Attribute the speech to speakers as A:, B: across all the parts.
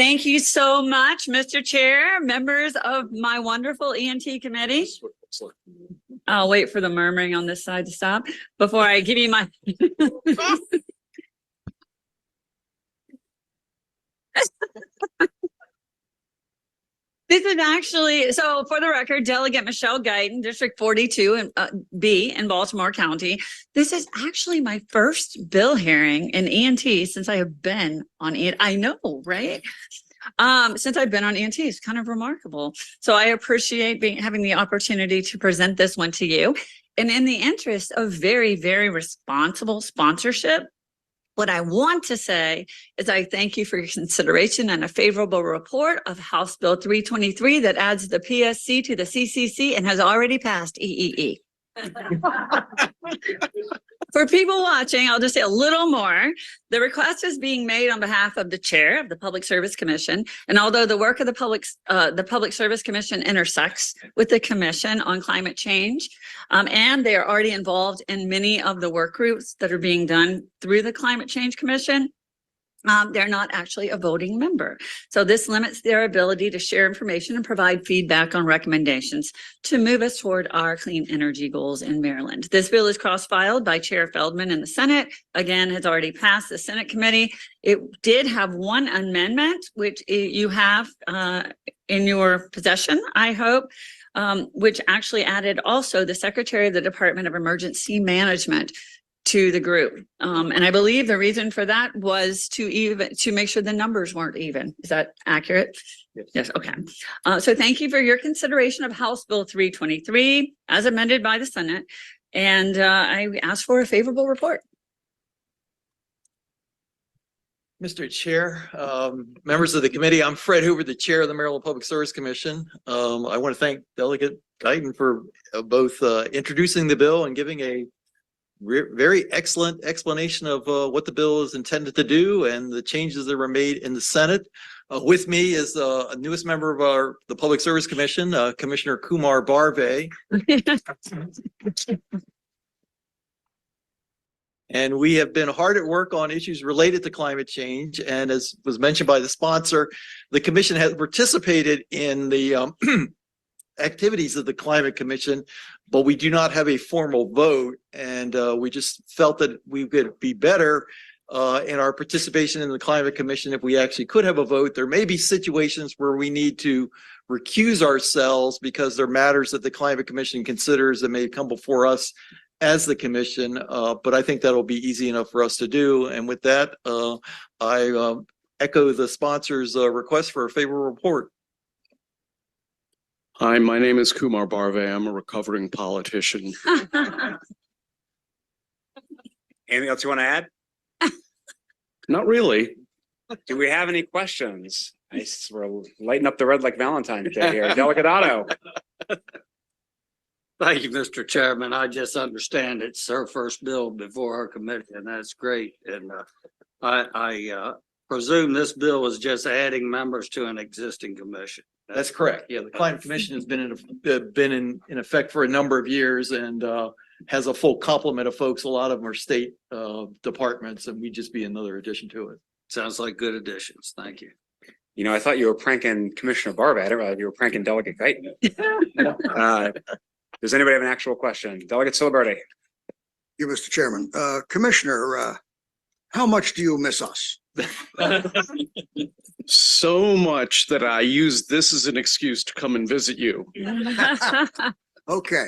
A: Thank you so much, Mr. Chair, members of my wonderful ENT committee. I'll wait for the murmuring on this side to stop before I give you my. This is actually, so for the record, Delegate Michelle Guyton, District 42 and B in Baltimore County. This is actually my first bill hearing in ENT since I have been on ENT. I know, right? Since I've been on ENT, it's kind of remarkable. So I appreciate having the opportunity to present this one to you. And in the interest of very, very responsible sponsorship, what I want to say is I thank you for your consideration and a favorable report of House Bill 323 that adds the PSC to the CCC and has already passed EEE. For people watching, I'll just say a little more. The request is being made on behalf of the chair of the Public Service Commission. And although the work of the Public Service Commission intersects with the Commission on Climate Change, and they are already involved in many of the work groups that are being done through the Climate Change Commission, they're not actually a voting member. So this limits their ability to share information and provide feedback on recommendations to move us toward our clean energy goals in Maryland. This bill is cross-filed by Chair Feldman in the Senate. Again, has already passed the Senate committee. It did have one amendment, which you have in your possession, I hope, which actually added also the Secretary of the Department of Emergency Management to the group. And I believe the reason for that was to make sure the numbers weren't even. Is that accurate? Yes. Okay. So thank you for your consideration of House Bill 323 as amended by the Senate. And I ask for a favorable report.
B: Mr. Chair, members of the committee, I'm Fred Hoover, the chair of the Maryland Public Service Commission. I want to thank Delegate Guyton for both introducing the bill and giving a very excellent explanation of what the bill is intended to do and the changes that were made in the Senate. With me is a newest member of the Public Service Commission, Commissioner Kumar Barve. And we have been hard at work on issues related to climate change. And as was mentioned by the sponsor, the commission has participated in the activities of the Climate Commission, but we do not have a formal vote. And we just felt that we could be better in our participation in the Climate Commission if we actually could have a vote. There may be situations where we need to recuse ourselves because there are matters that the Climate Commission considers that may come before us as the commission, but I think that'll be easy enough for us to do. And with that, I echo the sponsor's request for a favorable report.
C: Hi, my name is Kumar Barve. I'm a recovering politician.
D: Anything else you want to add?
C: Not really.
D: Do we have any questions? Nice, we're lighting up the red like Valentine's Day here. Delegate Otto.
E: Thank you, Mr. Chairman. I just understand it's her first bill before our committee, and that's great. And I presume this bill is just adding members to an existing commission.
B: That's correct. Yeah, the Climate Commission has been in effect for a number of years and has a full complement of folks. A lot of them are state departments, and we'd just be another addition to it.
E: Sounds like good additions. Thank you.
D: You know, I thought you were pranking Commissioner Barve. I didn't realize you were pranking Delegate Guyton. Does anybody have an actual question? Delegate Ciliberti.
F: You, Mr. Chairman. Commissioner, how much do you miss us?
C: So much that I use this as an excuse to come and visit you.
F: Okay.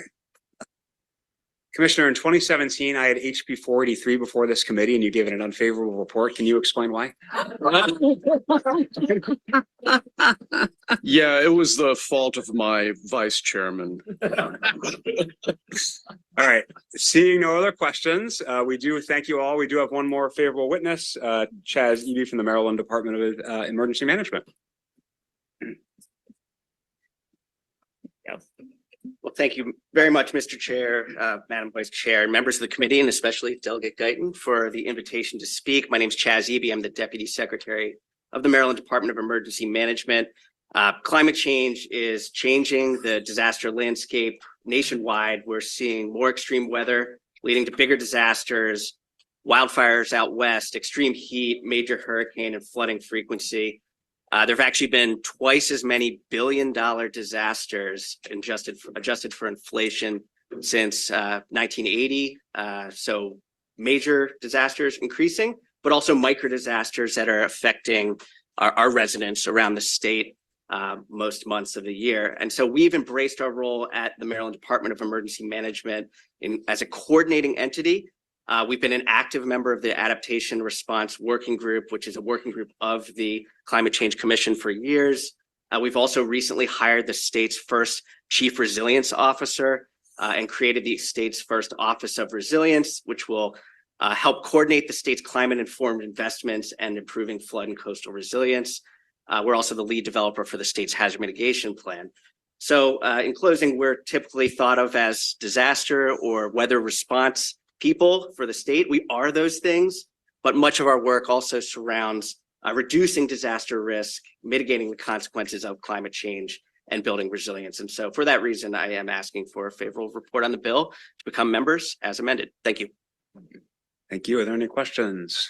D: Commissioner, in 2017, I had HB 483 before this committee and you gave it an unfavorable report. Can you explain why?
C: Yeah, it was the fault of my vice chairman.
D: All right. Seeing no other questions, we do thank you all. We do have one more favorable witness, Chaz Eby from the Maryland Department of Emergency Management.
G: Well, thank you very much, Mr. Chair, Madam Vice Chair, members of the committee, and especially Delegate Guyton for the invitation to speak. My name is Chaz Eby. I'm the Deputy Secretary of the Maryland Department of Emergency Management. Climate change is changing the disaster landscape nationwide. We're seeing more extreme weather leading to bigger disasters, wildfires out west, extreme heat, major hurricane and flooding frequency. There have actually been twice as many billion-dollar disasters adjusted for inflation since 1980. So major disasters increasing, but also micro disasters that are affecting our residents around the state most months of the year. And so we've embraced our role at the Maryland Department of Emergency Management as a coordinating entity. We've been an active member of the Adaptation Response Working Group, which is a working group of the Climate Change Commission for years. We've also recently hired the state's first Chief Resilience Officer and created the state's first Office of Resilience, which will help coordinate the state's climate-informed investments and improving flood and coastal resilience. We're also the lead developer for the state's hazard mitigation plan. So in closing, we're typically thought of as disaster or weather response people for the state. We are those things, but much of our work also surrounds reducing disaster risk, mitigating the consequences of climate change, and building resilience. And so for that reason, I am asking for a favorable report on the bill to become members as amended. Thank you.
D: Thank you. Are there any questions?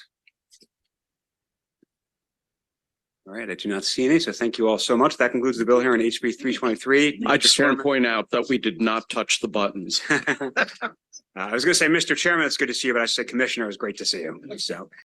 D: All right, I do not see any, so thank you all so much. That concludes the bill here on HB 323.
C: I just want to point out that we did not touch the buttons.
D: I was going to say, Mr. Chairman, it's good to see you, but I said Commissioner, it's great to see you. So